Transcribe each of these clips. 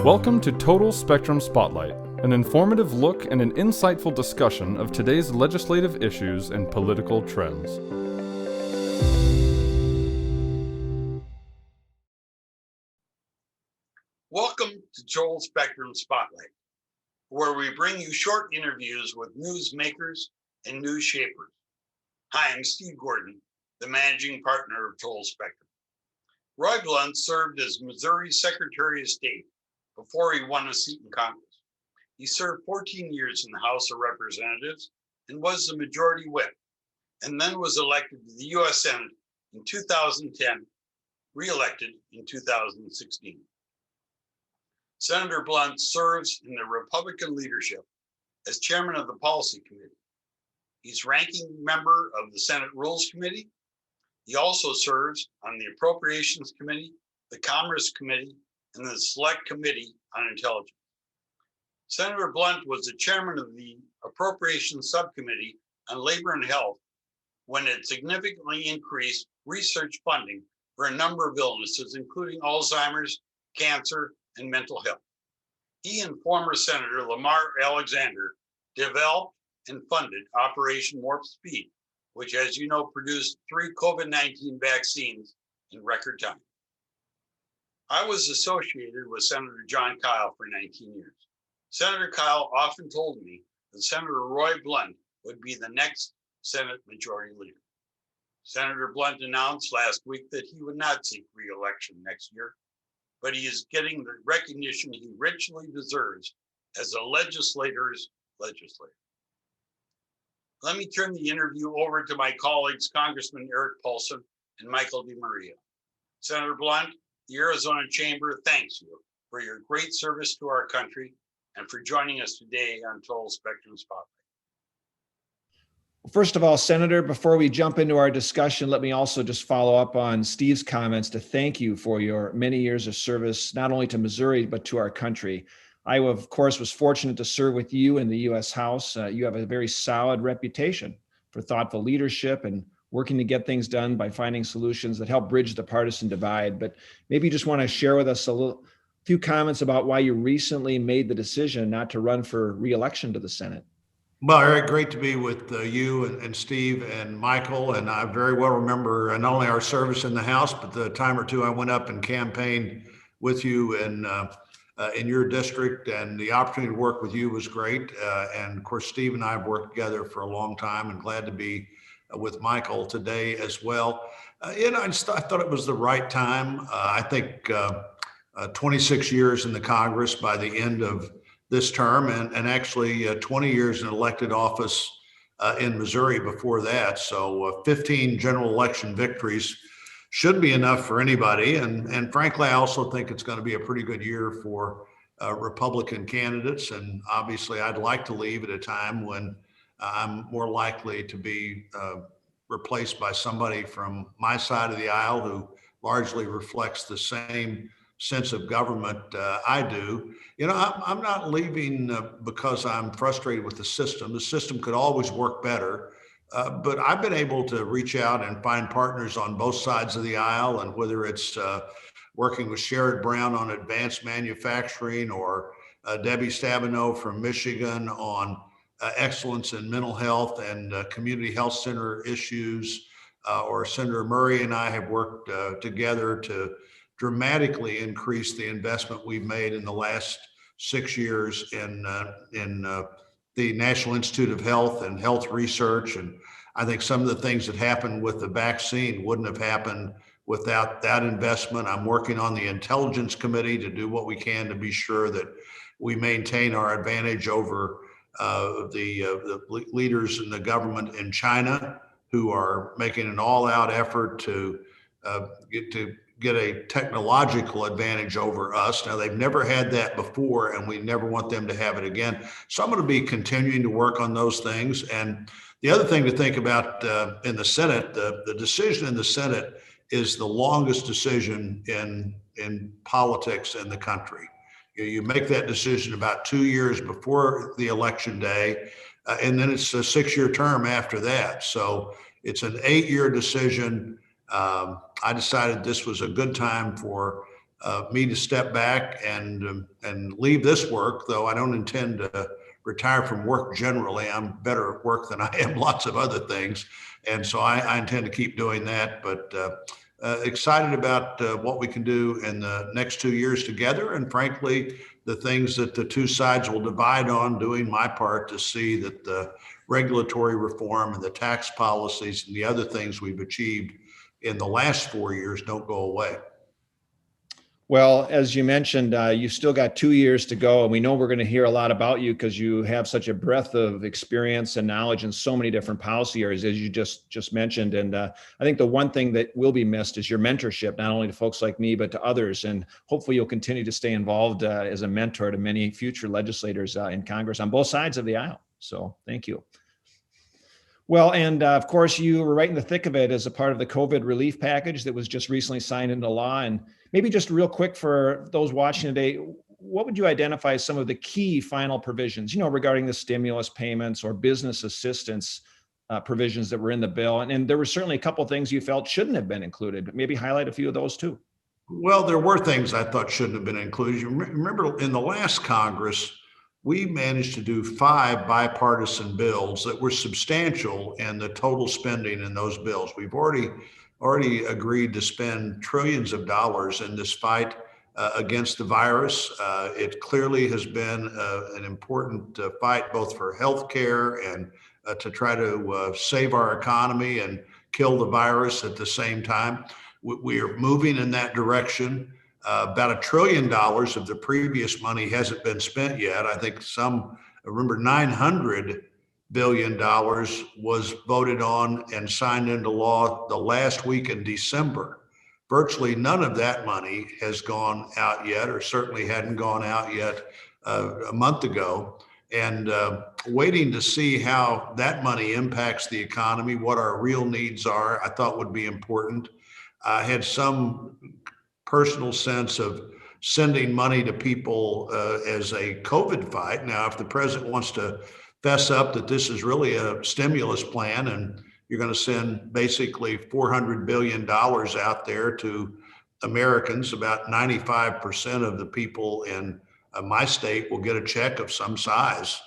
Welcome to Total Spectrum Spotlight, an informative look and an insightful discussion of today's legislative issues and political trends. Welcome to Total Spectrum Spotlight, where we bring you short interviews with newsmakers and news shapers. Hi, I'm Steve Gordon, the managing partner of Total Spectrum. Roy Blunt served as Missouri's Secretary of State before he won a seat in Congress. He served 14 years in the House of Representatives and was the majority whip, and then was elected to the U.S. Senate in 2010, re-elected in 2016. Senator Blunt serves in the Republican leadership as chairman of the Policy Committee. He's ranking member of the Senate Rules Committee. He also serves on the Appropriations Committee, the Commerce Committee, and the Select Committee on Intelligence. Senator Blunt was the chairman of the Appropriations Subcommittee on Labor and Health when it significantly increased research funding for a number of illnesses, including Alzheimer's, cancer, and mental health. He and former Senator Lamar Alexander developed and funded Operation Warp Speed, which, as you know, produced 3 COVID-19 vaccines in record time. I was associated with Senator John Kyle for 19 years. Senator Kyle often told me that Senator Roy Blunt would be the next Senate Majority Leader. Senator Blunt announced last week that he would not seek re-election next year, but he is getting the recognition he richly deserves as a legislator's legislator. Let me turn the interview over to my colleagues, Congressman Eric Paulson and Michael DeMaria. Senator Blunt, the Arizona Chamber thanks you for your great service to our country and for joining us today on Total Spectrum Spotlight. First of all, Senator, before we jump into our discussion, let me also just follow up on Steve's comments to thank you for your many years of service, not only to Missouri, but to our country. I, of course, was fortunate to serve with you in the U.S. House. You have a very solid reputation for thoughtful leadership and working to get things done by finding solutions that help bridge the partisan divide. But maybe you just want to share with us a few comments about why you recently made the decision not to run for re-election to the Senate. Well, Eric, great to be with you and Steve and Michael. And I very well remember not only our service in the House, but the time or two I went up and campaigned with you in your district, and the opportunity to work with you was great. And of course, Steve and I have worked together for a long time, and glad to be with Michael today as well. I thought it was the right time. I think 26 years in the Congress by the end of this term, and actually 20 years in elected office in Missouri before that. So 15 general election victories should be enough for anybody. And frankly, I also think it's going to be a pretty good year for Republican candidates. And obviously, I'd like to leave at a time when I'm more likely to be replaced by somebody from my side of the aisle who largely reflects the same sense of government I do. I'm not leaving because I'm frustrated with the system. The system could always work better. But I've been able to reach out and find partners on both sides of the aisle, and whether it's working with Sherrod Brown on advanced manufacturing, or Debbie Stabenow from Michigan on excellence in mental health and community health center issues, or Senator Murray and I have worked together to dramatically increase the investment we've made in the last 6 years in the National Institute of Health and health research. And I think some of the things that happened with the vaccine wouldn't have happened without that investment. I'm working on the Intelligence Committee to do what we can to be sure that we maintain our advantage over the leaders in the government in China, who are making an all-out effort to get a technological advantage over us. Now, they've never had that before, and we never want them to have it again. So I'm going to be continuing to work on those things. And the other thing to think about in the Senate, the decision in the Senate is the longest decision in politics in the country. You make that decision about 2 years before the election day, and then it's a 6-year term after that. So it's an 8-year decision. I decided this was a good time for me to step back and leave this work, though I don't intend to retire from work generally. I'm better at work than I am lots of other things. And so I intend to keep doing that, but excited about what we can do in the next 2 years together. And frankly, the things that the two sides will divide on, doing my part to see that the regulatory reform and the tax policies and the other things we've achieved in the last 4 years don't go away. Well, as you mentioned, you've still got 2 years to go, and we know we're going to hear a lot about you because you have such a breadth of experience and knowledge in so many different policy areas, as you just mentioned. And I think the one thing that will be missed is your mentorship, not only to folks like me, but to others. And hopefully you'll continue to stay involved as a mentor to many future legislators in Congress on both sides of the aisle. So thank you. Well, and of course, you were right in the thick of it as a part of the COVID relief package that was just recently signed into law. And maybe just real quick for those watching today, what would you identify as some of the key final provisions, regarding the stimulus payments or business assistance provisions that were in the bill? And there were certainly a couple of things you felt shouldn't have been included, but maybe highlight a few of those too. Well, there were things I thought shouldn't have been included. You remember in the last Congress, we managed to do 5 bipartisan bills that were substantial in the total spending in those bills. We've already agreed to spend trillions of dollars in this fight against the virus. It clearly has been an important fight both for healthcare and to try to save our economy and kill the virus at the same time. We are moving in that direction. About $1 trillion of the previous money hasn't been spent yet. I think remember $900 billion was voted on and signed into law the last week in December. Virtually none of that money has gone out yet, or certainly hadn't gone out yet a month ago. And waiting to see how that money impacts the economy, what our real needs are, I thought would be important. I had some personal sense of sending money to people as a COVID fight. Now, if the president wants to fess up that this is really a stimulus plan and you're going to send basically $400 billion out there to Americans, about 95% of the people in my state will get a check of some size.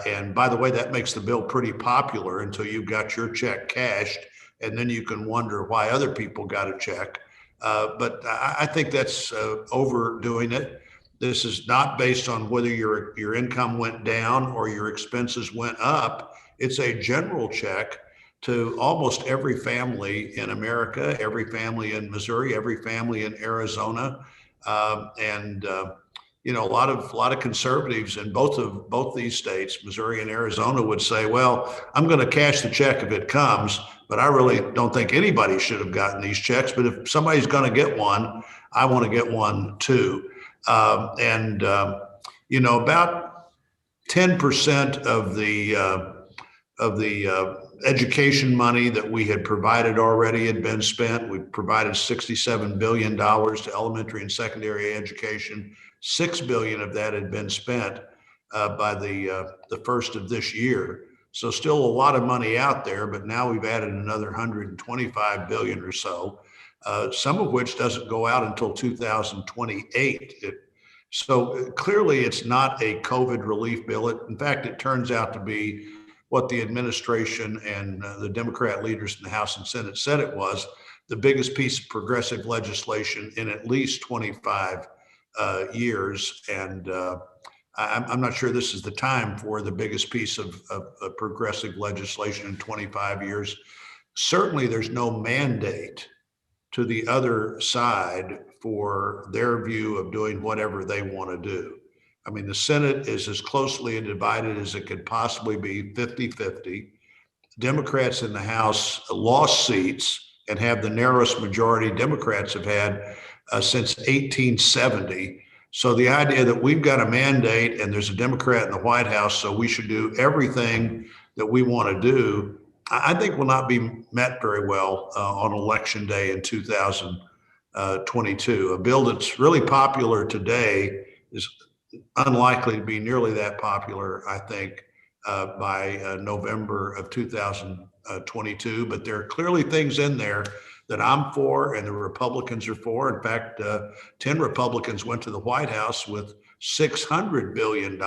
And by the way, that makes the bill pretty popular until you've got your check cashed, and then you can wonder why other people got a check. But I think that's overdoing it. This is not based on whether your income went down or your expenses went up. It's a general check to almost every family in America, every family in Missouri, every family in Arizona, and a lot of conservatives in both these states, Missouri and Arizona, would say, "Well, I'm going to cash the check if it comes, but I really don't think anybody should have gotten these checks. But if somebody's going to get one, I want to get one too." About 10% of the education money that we had provided already had been spent. We provided $67 billion to elementary and secondary education. $6 billion of that had been spent by the first of this year. So still a lot of money out there, but now we've added another 125 billion or so, some of which doesn't go out until 2028. So clearly it's not a COVID relief bill. In fact, it turns out to be what the administration and the Democrat leaders in the House and Senate said it was, the biggest piece of progressive legislation in at least 25 years. And I'm not sure this is the time for the biggest piece of progressive legislation in 25 years. Certainly there's no mandate to the other side for their view of doing whatever they want to do. I mean, the Senate is as closely divided as it could possibly be, 50-50. Democrats in the House lost seats and have the narrowest majority Democrats have had since 1870. So the idea that we've got a mandate and there's a Democrat in the White House, so we should do everything that we want to do, I think will not be met very well on Election Day in 2022. A bill that's really popular today is unlikely to be nearly that popular, I think, by November of 2022. But there are clearly things in there that I'm for and the Republicans are for. In fact, 10 Republicans went to the White House with $600 billion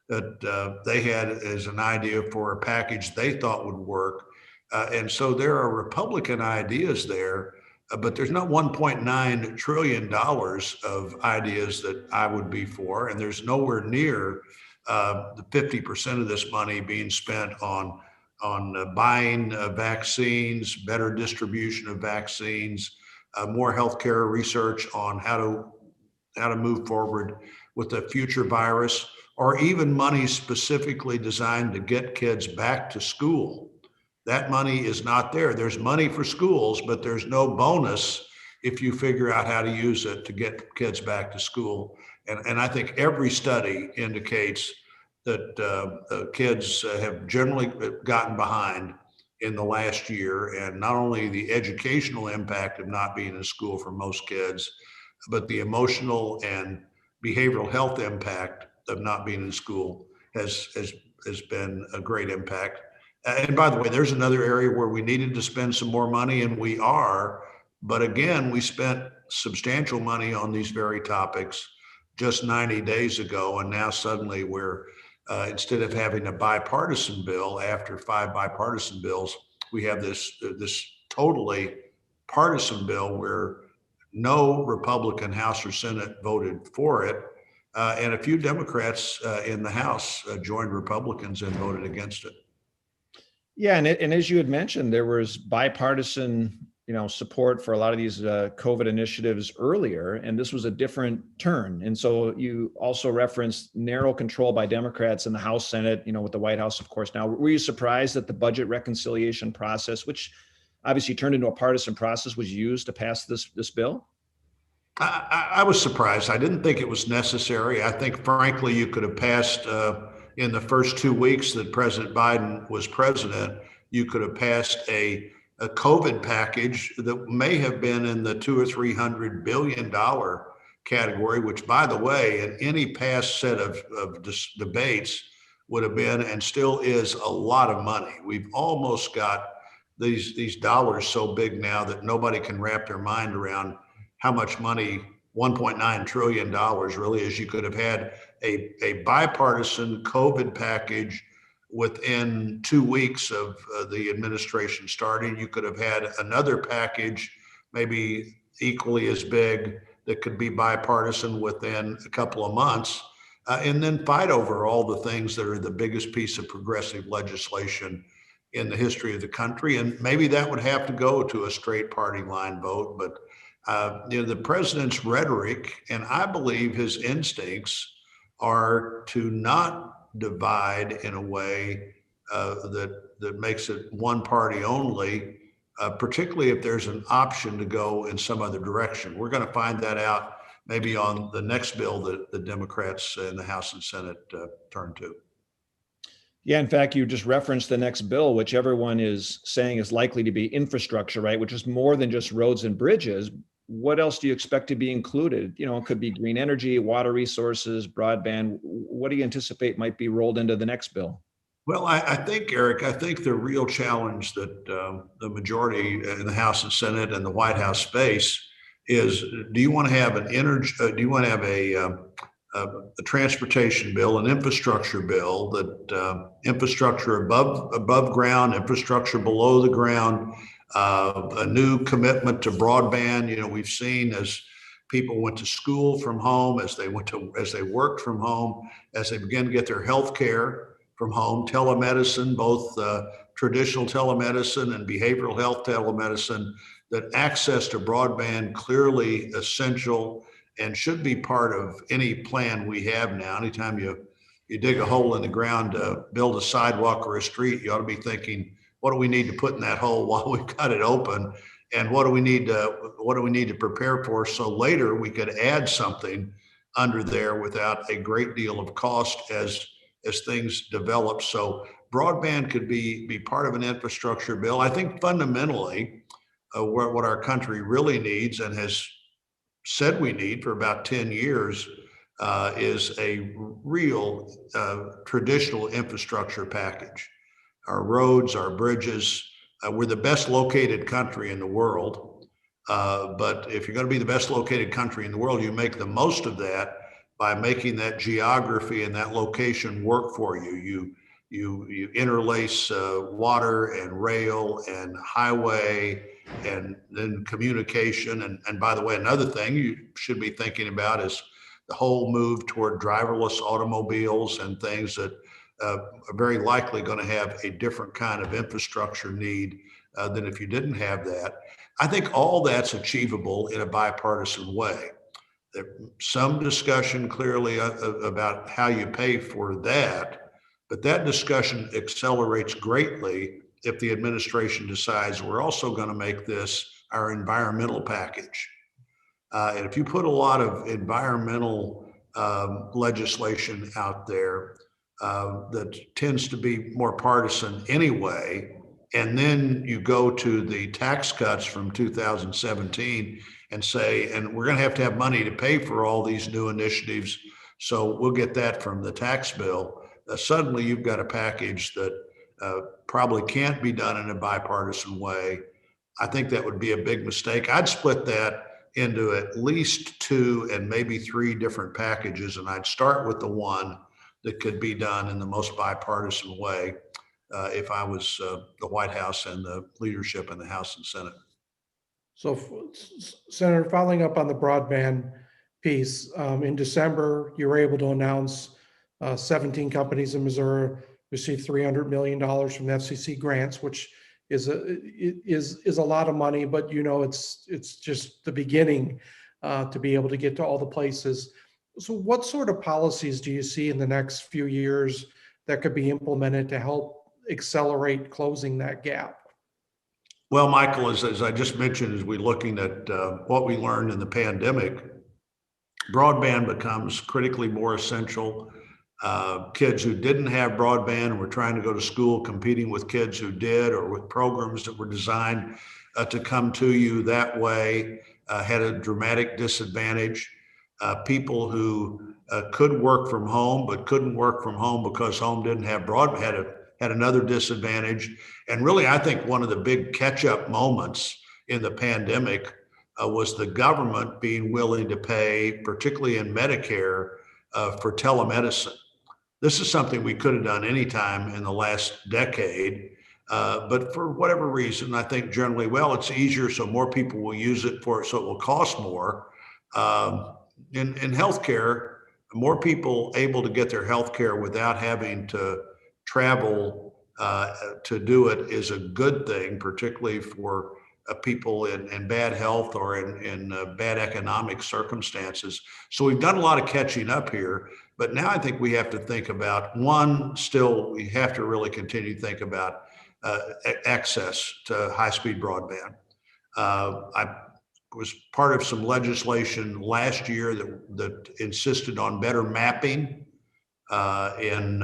that they had as an idea for a package they thought would work. And so there are Republican ideas there, but there's not $1.9 trillion of ideas that I would be for. And there's nowhere near the 50% of this money being spent on buying vaccines, better distribution of vaccines, more healthcare research on how to move forward with the future virus, or even money specifically designed to get kids back to school. That money is not there. There's money for schools, but there's no bonus if you figure out how to use it to get kids back to school. And I think every study indicates that kids have generally gotten behind in the last year, and not only the educational impact of not being in school for most kids, but the emotional and behavioral health impact of not being in school has been a great impact. And by the way, there's another area where we needed to spend some more money, and we are. But again, we spent substantial money on these very topics just 90 days ago, and now suddenly we're instead of having a bipartisan bill, after 5 bipartisan bills, we have this totally partisan bill where no Republican House or Senate voted for it, and a few Democrats in the House joined Republicans and voted against it. Yeah, and as you had mentioned, there was bipartisan, support for a lot of these COVID initiatives earlier, and this was a different turn. And so you also referenced narrow control by Democrats in the House, Senate, with the White House, of course. Now, were you surprised that the budget reconciliation process, which obviously turned into a partisan process, was used to pass this bill? I was surprised. I didn't think it was necessary. I think, frankly, you could have passed in the first 2 weeks that President Biden was president, you could have passed a COVID package that may have been in the $200 or $300 billion category, which, by the way, in any past set of debates would have been and still is a lot of money. We've almost got these dollars so big now that nobody can wrap their mind around how much money, $1.9 trillion really is. You could have had a bipartisan COVID package within 2 weeks of the administration starting. You could have had another package, maybe equally as big, that could be bipartisan within a couple of months, and then fight over all the things that are the biggest piece of progressive legislation in the history of the country. And maybe that would have to go to a straight party line vote. But the president's rhetoric, and I believe his instincts, are to not divide in a way that makes it one party only, particularly if there's an option to go in some other direction. We're going to find that out maybe on the next bill that the Democrats in the House and Senate turn to. Yeah, in fact, you just referenced the next bill, which everyone is saying is likely to be infrastructure, right? Which is more than just roads and bridges. What else do you expect to be included? It could be green energy, water resources, broadband. What do you anticipate might be rolled into the next bill? Well, I think, Eric, the real challenge that the majority in the House and Senate and the White House face is: do you want to have an energy? Do you want to have a transportation bill, an infrastructure bill, that infrastructure above ground, infrastructure below the ground, a new commitment to broadband? We've seen as people went to school from home, as they worked from home, as they began to get their health care from home, telemedicine, both traditional telemedicine and behavioral health telemedicine, that access to broadband clearly essential and should be part of any plan we have now. Anytime you dig a hole in the ground to build a sidewalk or a street, you ought to be thinking, what do we need to put in that hole while we've got it open? And what do we need to prepare for, so later we could add something under there without a great deal of cost as things develop. So broadband could be part of an infrastructure bill. I think fundamentally what our country really needs, and has said we need for about 10 years, is a real traditional infrastructure package. Our roads, our bridges, We're the best located country in the world. But if you're going to be the best located country in the world, you make the most of that by making that geography and that location work for you. You interlace water and rail and highway and then communication. And by the way, another thing you should be thinking about is the whole move toward driverless automobiles and things that are very likely going to have a different kind of infrastructure need than if you didn't have that. I think all that's achievable in a bipartisan way. There's some discussion clearly about how you pay for that, but that discussion accelerates greatly if the administration decides we're also going to make this our environmental package. And if you put a lot of environmental legislation out there that tends to be more partisan anyway, and then you go to the tax cuts from 2017 and say, and we're going to have money to pay for all these new initiatives, so we'll get that from the tax bill. Suddenly you've got a package that probably can't be done in a bipartisan way. I think that would be a big mistake. I'd split that into at least 2 and maybe 3 different packages, and I'd start with the one that could be done in the most bipartisan way if I was the White House and the leadership in the House and Senate. So, Senator, following up on the broadband piece, in December, you were able to announce 17 companies in Missouri received $300 million from the FCC grants, which is a lot of money, but it's just the beginning to be able to get to all the places. So what sort of policies do you see in the next few years that could be implemented to help accelerate closing that gap? Well, Michael, as I just mentioned, as we're looking at what we learned in the pandemic, broadband becomes critically more essential. Kids who didn't have broadband were trying to go to school competing with kids who did, or with programs that were designed to come to you that way, had a dramatic disadvantage. People who could work from home but couldn't work from home because home didn't have broadband had another disadvantage. And really, I think one of the big catch-up moments in the pandemic was the government being willing to pay, particularly in Medicare, for telemedicine. This is something we could have done anytime in the last decade, but for whatever reason, I think generally, well, it's easier, so more people will use it so it will cost more. In healthcare, more people able to get their healthcare without having to travel to do it is a good thing, particularly for people in bad health or in bad economic circumstances. So we've done a lot of catching up here, but now I think we have to think about we have to really continue to think about access to high-speed broadband. I was part of some legislation last year that insisted on better mapping. In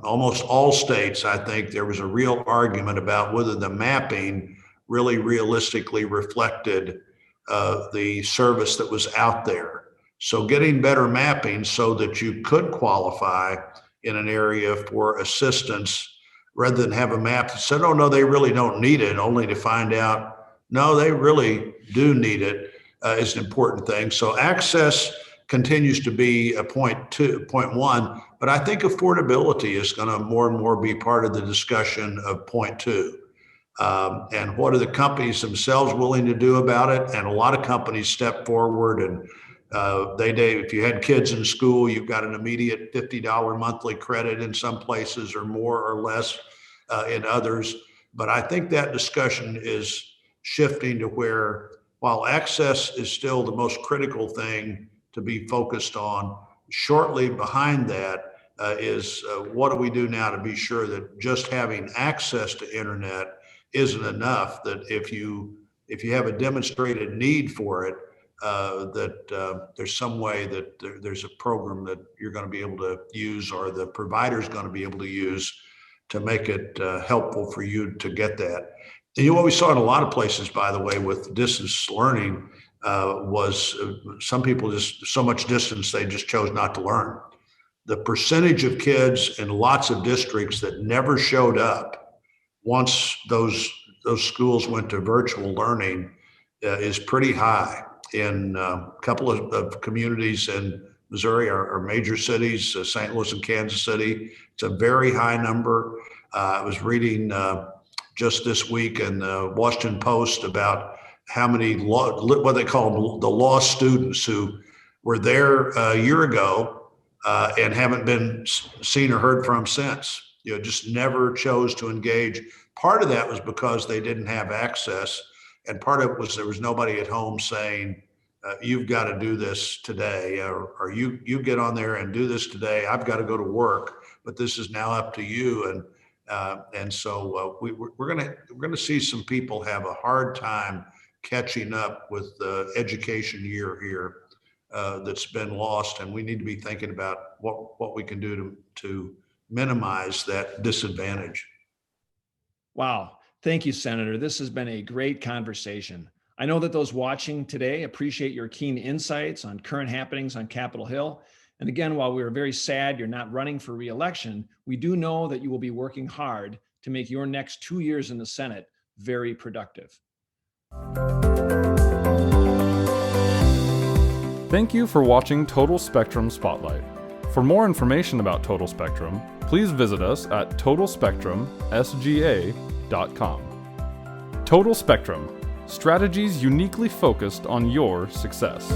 almost all states, I think there was a real argument about whether the mapping really realistically reflected the service that was out there. So getting better mapping so that you could qualify in an area for assistance rather than have a map that said, oh, no, they really don't need it, only to find out, no, they really do need it, is an important thing. So access continues to be a point 1, but I think affordability is going to more and more be part of the discussion of point 2. And what are the companies themselves willing to do about it? And a lot of companies step forward and if you had kids in school, you've got an immediate $50 monthly credit in some places, or more or less in others. But I think that discussion is shifting to where, while access is still the most critical thing to be focused on, shortly behind that is what do we do now to be sure that just having access to internet isn't enough, that if you have a demonstrated need for it, that there's some way that there's a program that you're going to be able to use, or the provider's going to be able to use, to make it helpful for you to get that. And what we saw in a lot of places, by the way, with distance learning was some people just so much distance, they just chose not to learn. The percentage of kids in lots of districts that never showed up once those those schools went to virtual learning is pretty high in a couple of communities in Missouri, our major cities, St. Louis and Kansas City. It's a very high number. I was reading just this week in the Washington Post about how many what they call the lost students who were there a year ago and haven't been seen or heard from since. Just never chose to engage. Part of that was because they didn't have access, and part of it was there was nobody at home saying, you've got to do this today, or you get on there and do this today. I've got to go to work, but this is now up to you. And so we're gonna see some people have a hard time catching up with the education year here that's been lost, and we need to be thinking about what we can do to minimize that disadvantage. Wow. Thank you, Senator. This has been a great conversation. I know that those watching today appreciate your keen insights on current happenings on Capitol Hill. And again, while we are very sad you're not running for re-election, we do know that you will be working hard to make your next 2 years in the Senate very productive. Thank you for watching Total Spectrum Spotlight. For more information about Total Spectrum, please visit us at totalspectrumsga.com. Total Spectrum, strategies uniquely focused on your success.